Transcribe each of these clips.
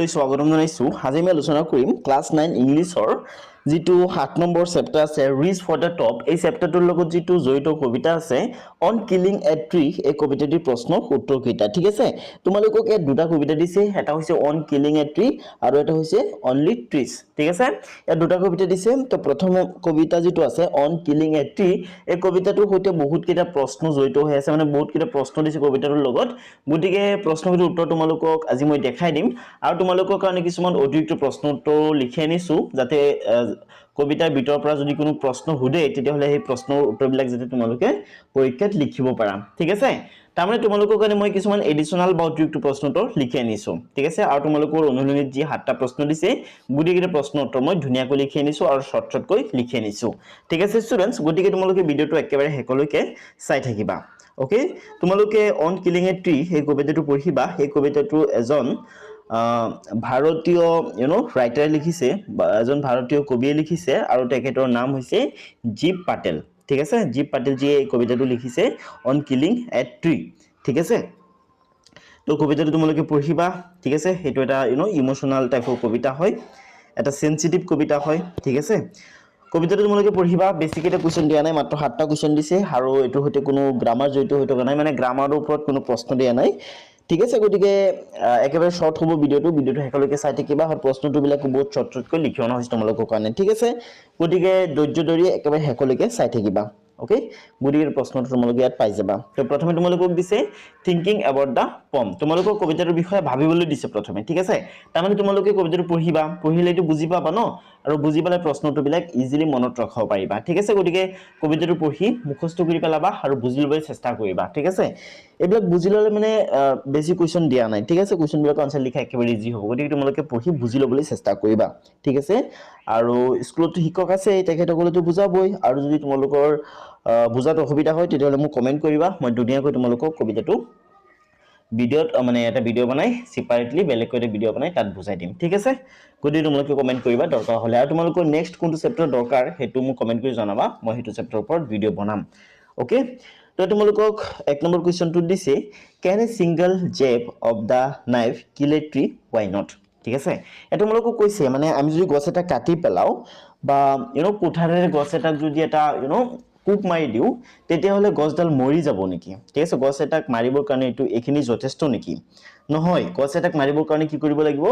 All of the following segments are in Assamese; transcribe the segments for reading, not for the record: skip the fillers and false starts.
লৈ স্বাগতম জনাইছো। আজি আমি আলোচনা কৰিম ক্লাছ 9 ইংলিছৰ যেটো 7 নম্বৰ চেপ্টাৰ আছে ৰিচ ফৰ দা টপ। এই চেপ্টাৰটোৰ লগত যেটো জড়িত কবিতা আছে অন কিলিং এ ট্ৰী, এই কবিতাটিৰ প্ৰশ্নৰ উত্তৰ কেইটা। ঠিক আছে, তোমালোকক এই দুটা কবিতা দিছে, এটা হৈছে অন কিলিং এ ট্ৰী আৰু এটা হৈছে অনলি ট্ৰিজ। ঠিক আছে, এই দুটা কবিতা দিছে। তো প্ৰথম কবিতা যেটো আছে অন কিলিং এ ট্ৰী, এই কবিতাটোৰ সৈতে বহুত কেইটা প্ৰশ্ন জড়িত হৈ আছে, মানে বহুত কেইটা প্ৰশ্ন দিছে কবিতাটোৰ লগত। গতিকে প্ৰশ্নটোৰ উত্তৰ তোমালোকক আজি মই দেখাই দিম আৰু তোমালোকৰ কাৰণে কিছুমান অতিৰিক্ত প্ৰশ্ন উত্তৰ লিখি আনিছো, যাতে কবিতাৰ ভিতৰৰ পৰা যদি কোনো প্ৰশ্ন সোধে তেতিয়াহলে সেই প্ৰশ্নৰ উত্তৰবিলাক যাতে তোমালোকে পৰীক্ষাত লিখিব পাৰা। ঠিক আছে, তাৰমানে তোমালোকৰ কাৰণে মই কিছুমান এডিশনাল বা অতিৰিক্ত প্ৰশ্ন উত্তৰ লিখি আনিছো। ঠিক আছে, আৰু তোমালোকৰ অনুলিখিত যি 7টা প্ৰশ্ন দিছে গুটিকেইটা প্ৰশ্ন উত্তৰ মই ধুনীয়াকৈ লিখি আনিছো আৰু শৰ্টকৈ লিখি আনিছো। ঠিক আছে ষ্টুডেন্টস, গতিকে তোমালোকে ভিডিওটো একেবাৰে শেষলৈকে চাই থাকিবা। ওকে, তোমালোকে অন কিলিং এ ট্ৰী এই কবিতাটো পঢ়িবা। এই কবিতাটো এজন ভাৰতীয় ৰাইটাৰ লিখিছে বা এজন ভাৰতীয় কবিয়ে লিখিছে আৰু তেখেতৰ নাম হৈছে জীৱ পাটেল। ঠিক আছে, জীৱ পাটেল যিয়ে এই কবিতাটো লিখিছে অন কিলিং এ ট্ৰী। ঠিক আছে, তো কবিতাটো তোমালোকে পঢ়িবা। ঠিক আছে, সেইটো এটা ইমোশনাল টাইপৰ কবিতা হয়, এটা সেনসিটিভ কবিতা হয়। ঠিক আছে, কবিতাটো তোমালোকে পঢ়িবা। বেছিকেইটা কুৱেশ্যন দিয়া নাই, মাত্ৰ 7টা কুৱেশ্যন দিছে আৰু এইটোৰ সৈতে কোনো গ্ৰামাৰ জড়িত হৈ থকা নাই, মানে গ্ৰামাৰৰ ওপৰত কোনো প্ৰশ্ন দিয়া নাই। ঠিক আছে, গতিকে একেবাৰে শৰ্ট হ'ব ভিডিওটো শেষলৈকে চাই থাকিবা আৰু প্ৰশ্নটো বিলাক বহুত শৰ্টকৈ লিখি অনা হৈছে তোমালোকৰ কাৰণে। ঠিক আছে, গতিকে ধৈৰ্য ধৰি একেবাৰে শেষলৈকে চাই থাকিবা। ওকে, গতিকে প্ৰশ্নটো তোমালোকে ইয়াত পাই যাবা। তো প্ৰথমে তোমালোকক দিছে থিংকিং এবাউট দা পম, তোমালোকক কবিতাটোৰ বিষয়ে ভাবিবলৈ দিছে প্ৰথমে। ঠিক আছে, তাৰমানে তোমালোকে কবিতাটো পঢ়িবা, পঢ়িলেটো বুজি পাবা ন, আৰু বুজি পালে প্ৰশ্ন উত্তৰবিলাক ইজিলি মনত ৰখাব পাৰিবা। ঠিক আছে, গতিকে কবিতাটো পঢ়ি মুখস্থ কৰি পেলাবা আৰু বুজি ল'বলৈ চেষ্টা কৰিবা। ঠিক আছে, এইবিলাক বুজি ল'লে মানে বেছি কুৱেশ্যন দিয়া নাই। ঠিক আছে, কুৱেশ্যনবিলাকৰ আনসাৰ লিখা একেবাৰে ইজি হ'ব, গতিকে তোমালোকে পঢ়ি বুজি ল'বলৈ চেষ্টা কৰিবা। ঠিক আছে, আৰু স্কুলতো শিক্ষক আছে, তেখেতসকলেতো বুজাবই, আৰু যদি তোমালোকৰ বুজাত অসুবিধা হয় তেতিয়াহ'লে মোক কমেন্ট কৰিবা, মই ধুনীয়াকৈ তোমালোকক কবিতাটো ভিডিঅ'ত মানে এটা ভিডিঅ' বনাই সেপাৰেটলি বেলেগকৈ এটা ভিডিঅ' বনাই তাত বুজাই দিম। ঠিক আছে, গতিকে তোমালোকে কমেন্ট কৰিবা দৰকাৰ হ'লে, আৰু তোমালোকৰ নেক্সট কোনটো চেপ্টাৰ দৰকাৰ সেইটো মোক কমেন্ট কৰি জনাবা, মই সেইটো চেপ্টাৰৰ ওপৰত ভিডিঅ' বনাম। ওকে, তো তোমালোকক 1 নম্বৰ কুৱেশ্যনটো দিছে can a single jab of the knife kill a tree, why not? ঠিক আছে, এটা তোমালোকক কৈছে মানে আমি যদি গছ এটা কাটি পেলাও বা কোঠাৰেৰে গছ এটাক যদি এটা কোপ মাৰি দিও তেতিয়াহ'লে গছডাল মৰি যাব নেকি? ঠিক আছে, গছ এটাক মাৰিবৰ কাৰণে এইখিনি যথেষ্ট নেকি? নহয়, গছ এটাক মাৰিবৰ কাৰণে কি কৰিব লাগিব,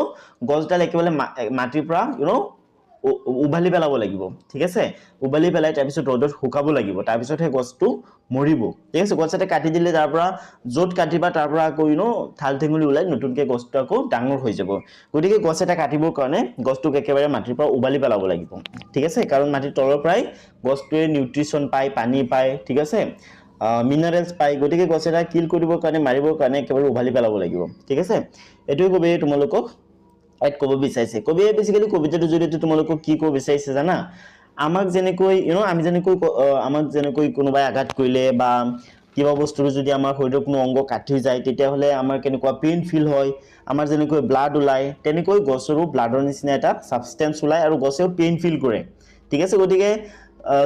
গছডাল একেবাৰে মাটিৰ পৰা উভালি পেলাব লাগিব। ঠিক আছে, উভালি পেলাই তাৰপিছত ৰ'দত শুকাব লাগিব, তাৰপিছতহে গছটো মৰিব। ঠিক আছে, গছ এটা কাটি দিলে তাৰ পৰা য'ত কাটিবা তাৰ পৰা আকৌ ঠাল ঠেঙুলি ওলাই নতুনকৈ গছটো আকৌ ডাঙৰ হৈ যাব। গতিকে গছ এটা কাটিবৰ কাৰণে গছটোক একেবাৰে মাটিৰ পৰা উভালি পেলাব লাগিব। ঠিক আছে, কাৰণ মাটিৰ তলৰ পৰাই গছটোৱে নিউট্ৰিশ্যন পায়, পানী পায়। ঠিক আছে, মিনাৰেলছ পায়, গতিকে গছ এটা কিল কৰিবৰ কাৰণে মাৰিবৰ কাৰণে একেবাৰে উভালি পেলাব লাগিব। ঠিক আছে, এইটোৱে কবিয়ে তোমালোকক এক ক'ব বিচাৰিছে। কবিয়ে বেসিক্যালি কবিতাটোৰ জৰিয়তে তোমালোকক কি ক'ব বিচাৰিছে জানা, আমাক যেনেকৈ আমাক যেনেকৈ কোনোবাই আঘাত কৰিলে বা কিবা বস্তুটো যদি আমাৰ শৰীৰৰ কোনো অংগ কাটি যায় তেতিয়াহ'লে আমাৰ কেনেকুৱা পেইন ফিল হয়, আমাৰ যেনেকৈ ব্লাড ওলাই তেনেকৈ গছৰো ব্লাডৰ নিচিনা এটা সাবষ্টেন্স ওলাই আৰু গছেও পেইন ফিল কৰে। ঠিক আছে, গতিকে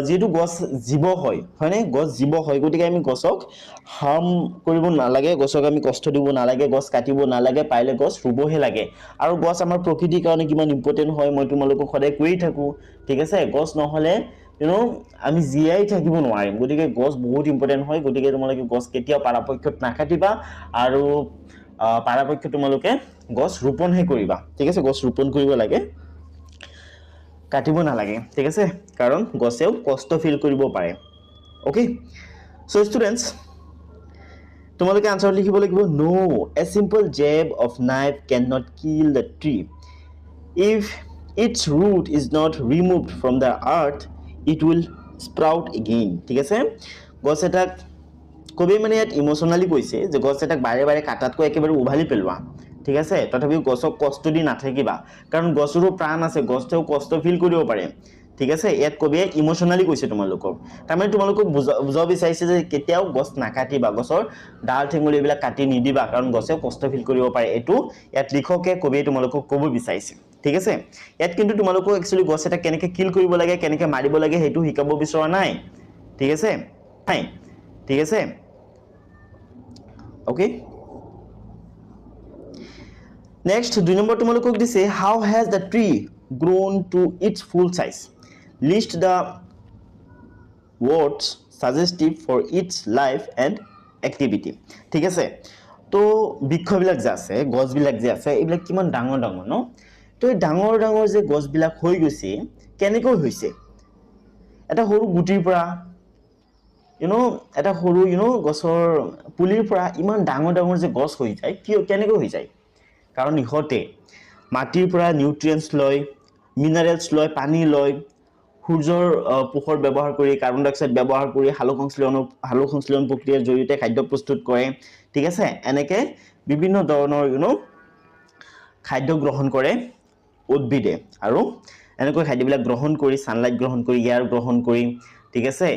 যেহেতু গছ জীৱ হয়, হয়নে, গছ জীৱ হয়, গতিকে আমি গছক হাৰ্ম কৰিব নালাগে, গছক আমি কষ্ট দিব নালাগে, গছ কাটিব নালাগে, পাৰিলে গছ ৰুবহে লাগে। আৰু গছ আমাৰ প্ৰকৃতিৰ কাৰণে কিমান ইম্পৰ্টেন্ট হয় মই তোমালোকক সদায় কৈয়ে থাকো। ঠিক আছে, গছ নহ'লে আমি জীয়াই থাকিব নোৱাৰিম, গতিকে গছ বহুত ইম্পৰ্টেন্ট হয়। গতিকে তোমালোকে গছ কেতিয়াও পৰাপক্ষত নাকাটিবা আৰু পৰাপক্ষত তোমালোকে গছ ৰোপণহে কৰিবা। ঠিক আছে, গছ ৰোপণ কৰিব লাগে, কাটিব নালাগে। ঠিক আছে, কাৰণ গছেও কষ্ট ফিল কৰিব পাৰে। ওকে, সো ষ্টুডেন্টস তোমালোকে আনসাৰ লিখিব লাগিব no a simple jab of knife can not kill the tree if its root is not removed from the earth it will sprout again. ঠিক আছে, গছ এটাক কবি মানে ইয়াত ইমোশনালি কৈছে যে গছ এটাক বাৰে বাৰে কাটাতকৈ একেবাৰে উভালি পেলোৱা। ঠিক আছে, তথাপিও গছক কষ্ট দি নাথাকিবা, কাৰণ গছৰো প্ৰাণ আছে, গছেও কষ্ট ফিল কৰিব পাৰে। ঠিক আছে, ইয়াত কবিয়ে ইমোশনালি কৈছে তোমালোকক, তাৰমানে তোমালোকক বুজাব বিচাৰিছে যে কেতিয়াও গছ নাকাটিবা, গছৰ ডাল ঠেঙুলি এইবিলাক কাটি নিদিবা, কাৰণ গছেও কষ্ট ফিল কৰিব পাৰে। এইটো ইয়াত লিখকে কবিয়ে তোমালোকক ক'ব বিচাৰিছে। ঠিক আছে, ইয়াত কিন্তু তোমালোকক একচুৱেলি গছ এটা কেনেকৈ কিল কৰিব লাগে, কেনেকৈ মাৰিব লাগে সেইটো শিকাব বিচৰা নাই। ঠিক আছে, ঠিক আছে, ওকে। নেক্সট 2 নম্বৰ তোমালোকক দিছে how has the tree grown to its full size list the words suggestive for its life and activity ঠিক আছে তো বৃক্ষবিলাক যে আছে গছবিলাক যে আছে এইবিলাক কিমান ডাঙৰ ডাঙৰ ন তো এই ডাঙৰ ডাঙৰ যে গছবিলাক হৈ গৈছে কেনেকৈ হৈছে এটা সৰু গুটিৰ পৰা এটা সৰু গছৰ পুলিৰ পৰা ইমান ডাঙৰ ডাঙৰ যে গছ হৈ যায় কিয় কেনেকৈ হৈ যায় কাৰণ ইহঁতে মাটিৰ পৰা নিউট্ৰিয়েন্টছ লয় মিনাৰেলছ লয় পানী লয় সূৰ্যৰ পোহৰ ব্যৱহাৰ কৰি কাৰ্বন ডাই অক্সাইড ব্যৱহাৰ কৰি হালু সংশ্লেষণ প্ৰক্ৰিয়াৰ জৰিয়তে খাদ্য প্ৰস্তুত কৰে ঠিক আছে এনেকে বিভিন্ন ধৰণৰ খাদ্য গ্ৰহণ কৰে উদ্ভিদে আৰু এনেকৈ খাদ্যবিলাক গ্ৰহণ কৰি সানলাইট গ্ৰহণ কৰি এয়াৰ গ্ৰহণ কৰি ঠিক আছে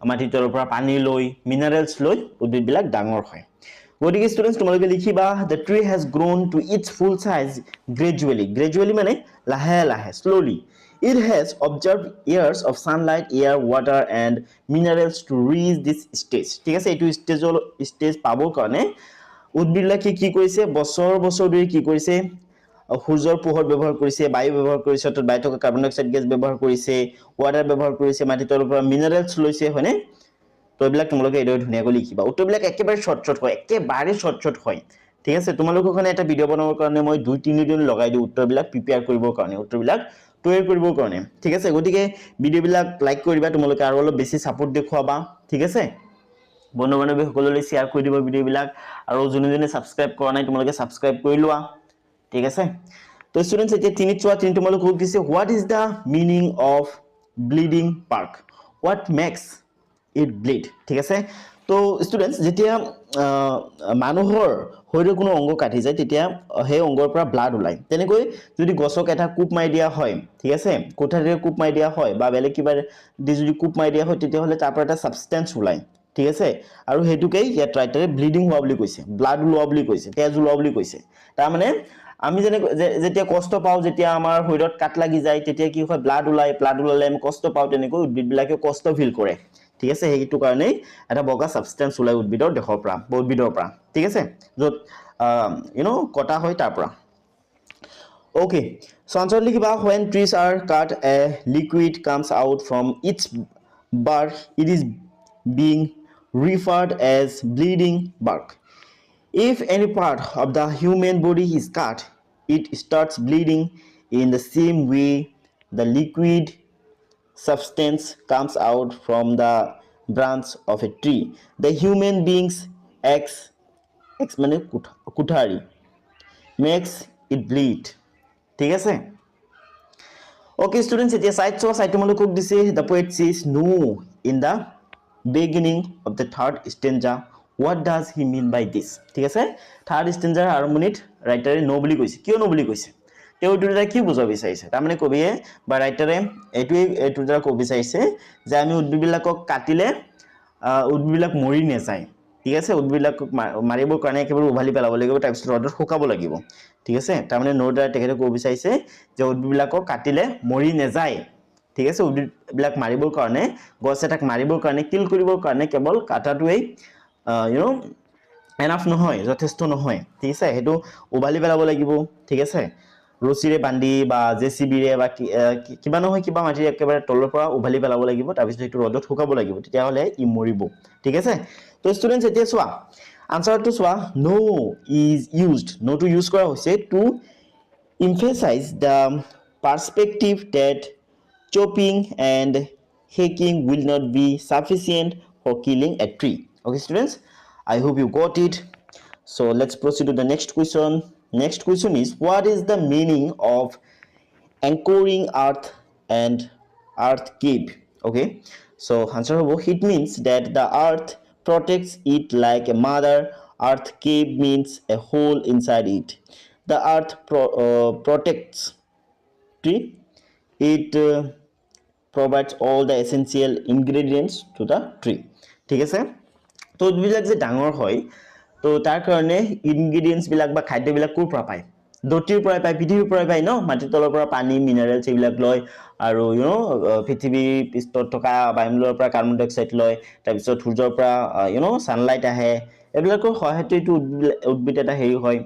মাটিৰ তলৰ পৰা পানী লৈ মিনাৰেলছ লৈ উদ্ভিদবিলাক ডাঙৰ হয় গতিকে ষ্টুডেন্টস তোমালোকে লিখিবা the tree has grown to its full size gradually মানে লাহে লাহে slowly it has observed years of sunlight air water and minerals to reach this stage ঠিক আছে এইটো ষ্টেজ পাবৰ কাৰণে উদ্ভিদবিলাকে কি কৰিছে বছৰ বছৰ ধৰি কি কৰিছে সূৰ্যৰ পোহৰ ব্যৱহাৰ কৰিছে বায়ু ব্যৱহাৰ কৰিছে অৰ্থাৎ বায়ু থকা কাৰ্বন ডাই অক্সাইড গেছ ব্যৱহাৰ কৰিছে ওৱাটাৰ ব্যৱহাৰ কৰিছে মাটিৰ তলৰ পৰা মিনাৰেলছ লৈছে হয়নে তো এইবিলাক তোমালোকে এইদৰে ধুনীয়াকৈ লিখিবা উত্তৰবিলাক একেবাৰে শৰ্ট হয় একেবাৰে শৰ্ট হয় ঠিক আছে তোমালোকৰ কাৰণে এটা ভিডিঅ' বনাবৰ কাৰণে মই 2-3 দিন লগাই দিওঁ উত্তৰবিলাক প্ৰিপেয়াৰ কৰিবৰ কাৰণে উত্তৰবিলাক তৈয়াৰ কৰিবৰ কাৰণে ঠিক আছে গতিকে ভিডিঅ'বিলাক লাইক কৰিবা তোমালোকে আৰু অলপ বেছি সাপোৰ্ট দেখুৱাবা ঠিক আছে বন্ধু বান্ধৱী সকললৈ শ্বেয়াৰ কৰি দিব ভিডিঅ'বিলাক আৰু যোনে যোনে সাবস্ক্ৰাইব কৰা নাই তোমালোকে সাবস্ক্ৰাইব কৰি লোৱা ঠিক আছে তো ষ্টুডেন্টস এতিয়া তিনি তোমালোক কৈ দিছে what is the meaning of bleeding park what makes it bleed ঠিক আছে তো ষ্টুডেন্টস যেতিয়া মানুহৰ শৰীৰৰ কোনো অংগ কাটি যায় তেতিয়া সেই অংগৰ পৰা ব্লাড ওলায় তেনেকৈ যদি গছক এটা কুপ মাৰি দিয়া হয় ঠিক আছে কোঠাৰীৰে কুপ মাৰি দিয়া হয় বা বেলেগ কিবা দি যদি কুপ মাৰি দিয়া হয় তেতিয়া হলে তাৰ পৰা এটা সাবষ্টেন্স ওলায় ঠিক আছে আৰু হেতুকেই ইয়াত ৰাইটাৰে ব্লিডিং হোৱা বুলি কৈছে ব্লাড ওলোৱা বুলি কৈছে তেজ ওলোৱা বুলি কৈছে তাৰ মানে আমি যেতিয়া কষ্ট পাও যেতিয়া আমাৰ শৰীৰত কাট লাগি যায় তেতিয়া কি হয় ব্লাড ওলালে আমি কষ্ট পাও তেনেকৈ উদ্ভিদবিলাকে কষ্ট ফিল কৰে ঠিক আছে সেইটো কাৰণে এটা বগা সাবষ্টেন্স ওলাই উদ্ভিদৰ দেহৰ পৰা উদ্ভিদৰ পৰা ঠিক আছে যত কটা হয় তাৰ পৰা okay so answer লিখিবা when trees are cut a liquid comes out from its bark it is being referred as bleeding bark if any part of the human body is cut it starts bleeding in the same way the liquid substance comes out from the branch of a tree the human beings x মানে কুঠাৰী makes it bleed ঠিক আছে okay students এতিয়া সাইড তোমালোকক দিছে the poet says no in the beginning of the third stanza what does he mean by this ঠিক আছে third stanza আৰম্ভণিত ৰাইটাৰে নো বুলি কৈছে কিয় নো বুলি কৈছে এইটো এটা কি বুজাব বিচাৰিছে তাৰ মানে কবিয়ে বা ৰাইটাৰে এইটো দ্বাৰা কব বিচাৰিছে যে আমি উদ্ভিদবিলাকক কাটিলে উদ্ভিদবিলাক মৰি নেযায় ঠিক আছে উদ্ভিদবিলাকক মাৰিবৰ কাৰণে কেৱল উভালি পেলাব লাগিব তাৰ পিছত ৰ'দত শুকাব লাগিব ঠিক আছে তাৰ মানে নো দ্বাৰা তেখেতে কব বিচাৰিছে যে উদ্ভিদবিলাকক কাটিলে মৰি নেযায় ঠিক আছে উদ্ভিদবিলাক মাৰিবৰ কাৰণে গছ এটাক মাৰিবৰ কাৰণে কিল কৰিবৰ কাৰণে কেৱল কাটাটোৱেই এনাফ নহয় যথেষ্ট নহয় ঠিক আছে হেতু উভালি পেলাব লাগিব ঠিক আছে ৰছিৰে বান্ধি বা জেচিবিৰে বা কিবা নহয় কিবা মাটিৰ একেবাৰে তলৰ পৰা উভালি পেলাব লাগিব তাৰ পিছত হেতু ৰ'দত শুকাব লাগিব তেতিয়া হলে ই মৰিব ঠিক আছে তো ষ্টুডেন্টস এতিয়া চোৱা আনসাৰটো চোৱা no is used no to use কৰা হৈছে to emphasize the perspective that chopping and hacking will not be sufficient for killing a tree okay students I hope you got it so let's proceed to the next question is what is the meaning of anchoring earth and earth cave okay so answer hobo it means that the earth protects it like a mother earth cave means a hole inside it the earth protects tree it provides all the essential ingredients to the tree ঠিক আছে তো উদ্ভিদবিলাক যে ডাঙৰ হয় তো তাৰ কাৰণে ইনগ্ৰেডিয়েন্টস বিলাক বা খাদ্যবিলাক কোৰ পৰা পায় দটিৰ পৰা পায় পৃথিৱীৰ পৰা পায় ন মাটিৰ তলৰ পৰা পানী মিনাৰেলছ এইবিলাক লয় আৰু পৃথিৱীৰ পৃষ্ঠত থকা বায়ুমণ্ডলৰ পৰা কাৰ্বন ডাই অক্সাইড লয় তাৰ পিছত সূৰ্যৰ পৰা সানলাইট আহে এইবিলাকৰ সহায়তে এইটো উদ্ভিদ এটা হেৰি হয়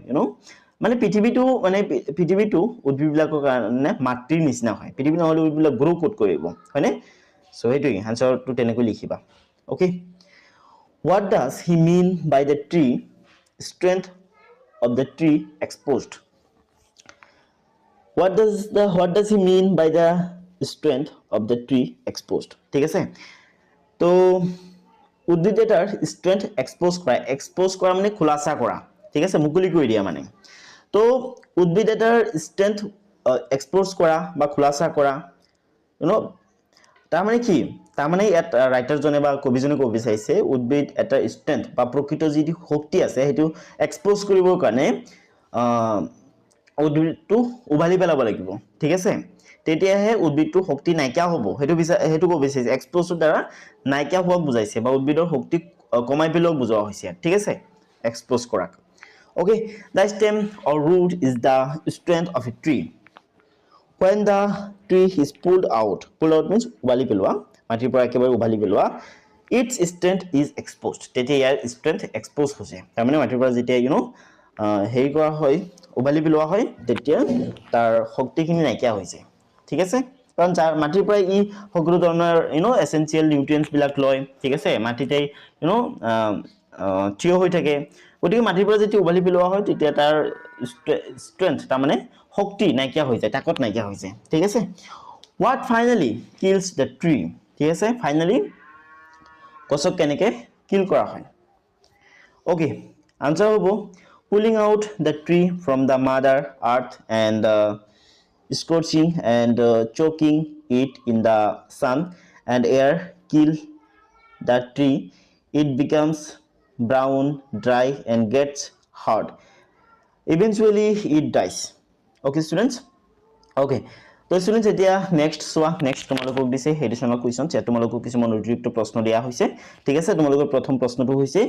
মানে পৃথিৱীটো উদ্ভিদবিলাকৰ কাৰণে মাতৃৰ নিচিনা হয় পৃথিৱী নহ'লে উদ্ভিদবিলাক গ্ৰ' ক'ত কৰিব হয়নে সো সেইটোৱে আনসাৰটো তেনেকৈ লিখিবা okay what does he mean by the tree strength of the tree exposed what does he mean by the strength of the tree exposed ঠিক আছে তো উদ্ভিদ এটাৰ strength expose কৰা মানে খোলাসা কৰা ঠিক আছে মুকলি কৰি দিয়া মানে তো উদ্ভিদ এটাৰ strength expose কৰা বা খোলাসা কৰা you know তাৰ মানে কি তাৰ মানে ইয়াত ৰাইটাৰ জনে বা কবিজনে কব বিচাৰিছে উদ্ভিদ এটা strength বা প্ৰকৃত যি শক্তি আছে হেতু এক্সপোজ কৰিবৰ কাৰণে উদ্ভিদটো উভালি পেলাব লাগিব ঠিক আছে তেতিয়াহে উদ্ভিদটোৰ শক্তি নাইকিয়া হ'ব হেতু কব বিচাৰিছে এক্সপোজৰ দ্বাৰা নাইকিয়া হোৱা বুজাইছে বা উদ্ভিদৰ শক্তি কমাই পেলোৱা বুজোৱা হৈছে ঠিক আছে এক্সপোজ কৰাক okay the stem or root is the strength of a tree when the tree is pulled out means ubali pelwa matir pora ekebare ubali pelwa its strength is exposed tete yar strength exposed hoise tar mane matir pora jetia hei kora hoy ubali pelwa hoy tetia tar shokti khini naikia hoise ঠিক আছে কারণ মাটিৰ পৰা ই সকলো ধৰণৰ এসেনশিয়াল নিউট্ৰিয়েন্টস বিলাক লয় ঠিক আছে মাটিতে থিয় হৈ থাকে গতিকে মাটিৰ পৰা যেতিয়া উভালি পেলোৱা হয় তেতিয়া তাৰ স্ট্ৰেংথ তাৰ মানে শক্তি নাইকিয়া হৈ যায় তাকত নাইকিয়া হৈ যায় ঠিক আছে what finally kills the tree ঠিক আছে ফাইনালি গছক কেনেকৈ কিল কৰা হয় ওকে আনসাৰ হ'ব pulling out the tree from the mother earth and scorching and choking it in the sun and air kill the tree it becomes brown dry and gets hard eventually it dies okay students okay তো students এতিয়া next তোমালোকক দিছে এডিশনাল কোৱেশ্চন যে তোমালোকক কিছুমান অতিৰিক্ত প্ৰশ্ন দিয়া হৈছে ঠিক আছে তোমালোকৰ প্ৰথম প্ৰশ্নটো হৈছে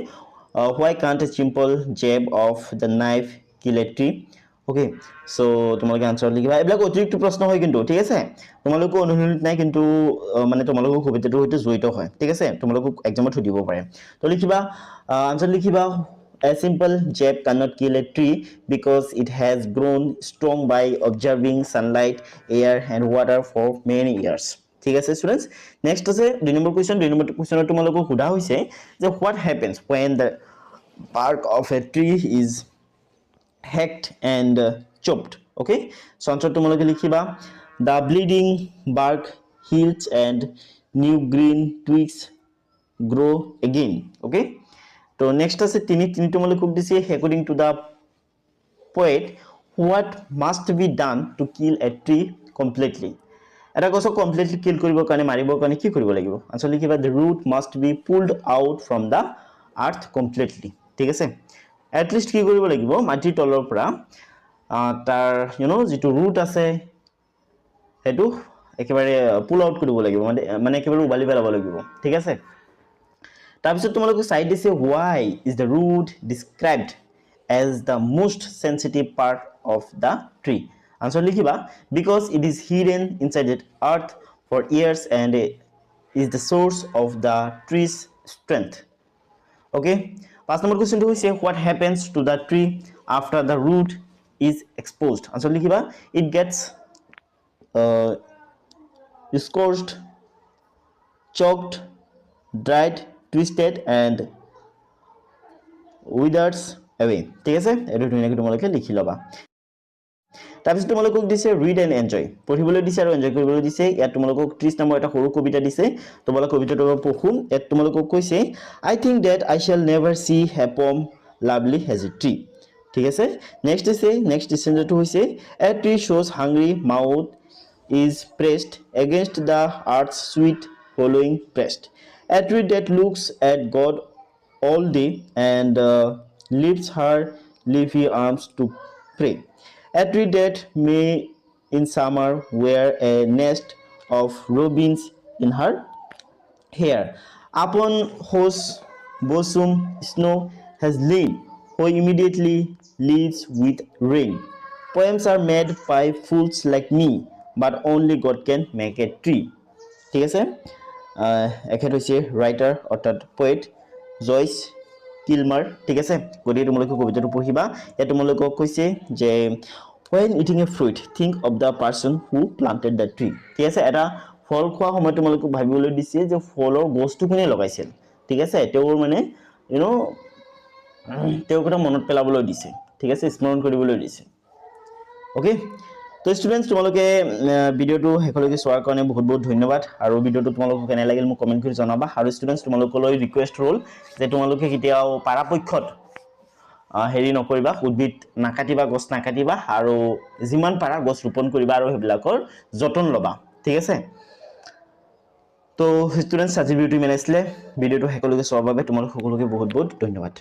why can't a simple jab of the knife kill a tree okay so তোমালোকে আনসার লিখিবা এবলা অতিৰিক্ত প্ৰশ্ন হয় কিন্তু ঠিক আছে তোমালোক অনুশীলন নাই কিন্তু মানে তোমালোক কবিতাটো হইতে জড়িত হয় ঠিক আছে তোমালোক এক্সামত সুধিব পাৰে তো লিখিবা আনসার লিখিবা A simple jab cannot kill a tree because it has grown strong by observing sunlight, air and water for many years. ঠিক আছে students next আছে 2 নম্বৰ কোৱেশ্চন তোমালোকক সোধা হৈছে যে what happens when the bark of a tree is hacked and chopped okay so answer তোমালোকে লিখিবা the bleeding bark heals and new green twigs grow again okay তো next আছে তিনি তোমালোকক দিছে according to the poet what must be done to kill a tree completely এটা গছক completely kill কৰিবৰ কাৰণে মাৰিবৰ কাৰণে কি কৰিব লাগিব আনসাৰ লিখিবা the root must be pulled out from the earth completely ঠিক আছে at least কি কৰিব লাগিব মাটিৰ তলৰ পৰা তাৰ যেটো root আছে হেতু একেবাৰে পুল আউট কৰিব লাগিব মানে একেবাৰে উবালি পেলাব লাগিব ঠিক আছে তাৰপিছত তোমালোকক সাইড দিছে why is the root described as the most sensitive part of the tree answer লিখিবা because it is hidden inside the earth for years and is the source of the tree's strength okay পাঁচ নম্বৰ কোৱেশ্চনটো হৈছে what happens to the tree after the root is exposed answer লিখিবা it gets scorched choked dried twisted and withers away ঠিক আছে এটো ধুনিয়াকৈ তোমালোকে লিখি লবা তাৰপিছত তোমালোকক দিছে read and enjoy পঢ়িবলৈ দিছে আৰু এনজয় কৰিবলৈ দিছে ইয়াত তোমালোকক 30 নম্বৰ এটা সৰু কবিতা দিছে তোমালোক কবিতাটো পঢ়ুম ইয়াত তোমালোকক কৈছে I think that I shall never see a poem lovely as a tree ঠিক আছে নেক্সট সেন্টেন্সটো হৈছে a tree shows hungry mouth is pressed against the earth's sweet following breast a tree that looks at God all day and lifts her leafy arms to pray a tree that may in summer wear a nest of robins in her hair upon whose bosom snow has lain who immediately leaves with rain poems are made by fools like me but only God can make a tree ঠিক আছে এখেত হৈছে রাইটার অর্থাৎ পোয়েট জয়স কিলমাৰ ঠিক আছে গতিকে তোমালোকে কবিতাটো পঢ়িবা ইয়াত তোমালোকক কৈছে যে when eating a fruit think of the person who planted the tree ঠিক আছে এটা ফল খোৱা সময় তোমালোকক ভাবিবলৈ দিছে যে ফলৰ গছটো কোনে লগাইছিল ঠিক আছে তেওঁৰ মানে তেওঁৰ কথা মনত পেলাবলৈ দিছে ঠিক আছে স্মৰণ কৰিবলৈ দিছে ওকে তো স্টুডেন্টস তোমালোকে ভিডিওটো হেকলৈকে চোৱাৰ কাৰণে বহুত বহুত ধন্যবাদ আৰু ভিডিওটো তোমালোকক কেনে লাগিল মোক কমেন্ট কৰি জনাবা আৰু স্টুডেন্টস তোমালোকলৈ ৰিকুৱেষ্ট ৰল যে তোমালোকে কেতিয়াও পাৰাপক্ষত হেৰি নকৰিবা উদ্ভিদ নাকাটিবা গছ নাকাটিবা আৰু যিমান পাৰা গছ ৰোপণ কৰিবা আৰু হেবিলাকৰ যতন লবা ঠিক আছে তো স্টুডেন্টস আজি ভিডিওটো মেনেছিলে ভিডিওটো হেকলৈকে চোৱাৰ বাবে তোমালোক সকলোকে বহুত বহুত ধন্যবাদ